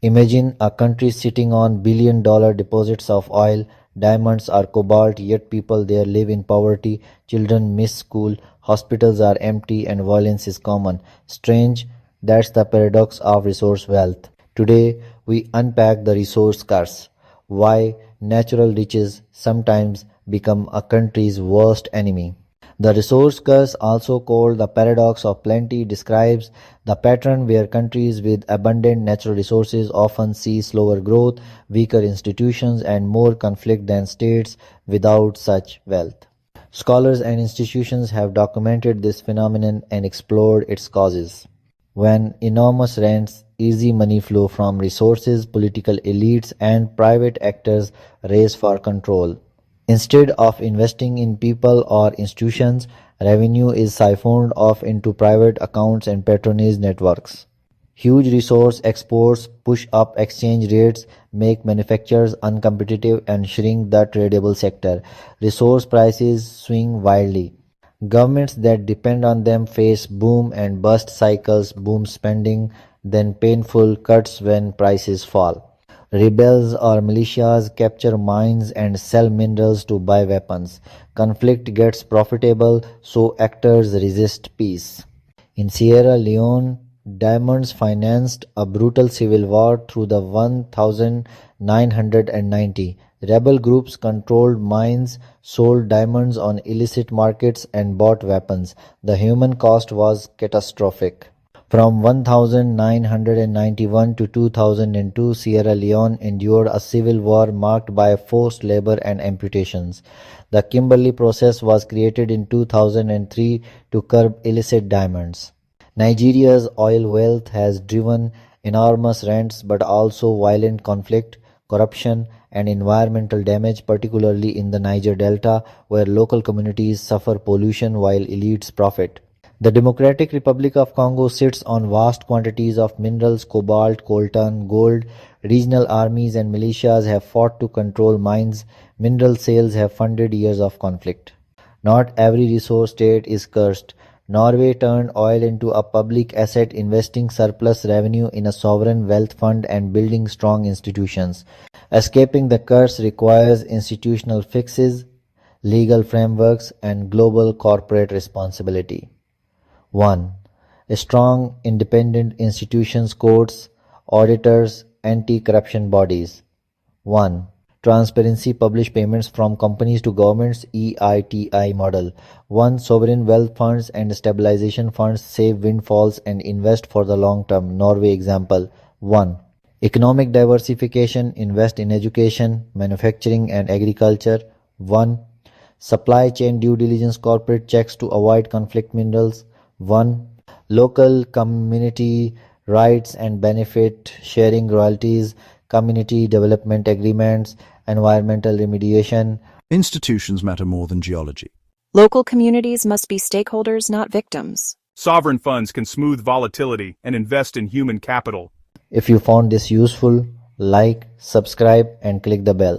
Imagine a country sitting on billion-dollar deposits of oil, diamonds or cobalt, yet people there live in poverty, children miss school, hospitals are empty, and violence is common. Strange, that's the paradox of resource wealth. Today, we unpack the resource curse, why natural riches sometimes become a country's worst enemy. The resource curse, also called the paradox of plenty, describes the pattern where countries with abundant natural resources often see slower growth, weaker institutions, and more conflict than states without such wealth. Scholars and institutions have documented this phenomenon and explored its causes. When enormous rents, easy money flow from resources, political elites, and private actors race for control. Instead of investing in people or institutions, revenue is siphoned off into private accounts and patronage networks. Huge resource exports push up exchange rates, make manufacturers uncompetitive, and shrink the tradable sector. Resource prices swing wildly. Governments that depend on them face boom and bust cycles, boom spending, then painful cuts when prices fall. Rebels or militias capture mines and sell minerals to buy weapons. Conflict gets profitable, so actors resist peace. In Sierra Leone, diamonds financed a brutal civil war through the 1990. Rebel groups controlled mines, sold diamonds on illicit markets, and bought weapons. The human cost was catastrophic. From 1991 to 2002, Sierra Leone endured a civil war marked by forced labor and amputations. The Kimberley Process was created in 2003 to curb illicit diamonds. Nigeria's oil wealth has driven enormous rents but also violent conflict, corruption, and environmental damage, particularly in the Niger Delta, where local communities suffer pollution while elites profit. The Democratic Republic of Congo sits on vast quantities of minerals, cobalt, coltan, gold. Regional armies and militias have fought to control mines. Mineral sales have funded years of conflict. Not every resource state is cursed. Norway turned oil into a public asset, investing surplus revenue in a sovereign wealth fund and building strong institutions. Escaping the curse requires institutional fixes, legal frameworks, and global corporate responsibility. 1. Strong independent institutions, courts, auditors, anti-corruption bodies. 1. Transparency, publish payments from companies to governments, EITI model. 1. Sovereign wealth funds and stabilization funds save windfalls and invest for the long term. Norway example. 1. Economic diversification, invest in education, manufacturing and agriculture. 1. Supply chain due diligence, corporate checks to avoid conflict minerals. 1. Local community rights and benefit sharing, royalties, community development agreements, environmental remediation. Institutions matter more than geology. Local communities must be stakeholders, not victims. Sovereign funds can smooth volatility and invest in human capital. If you found this useful, like, subscribe, and click the bell.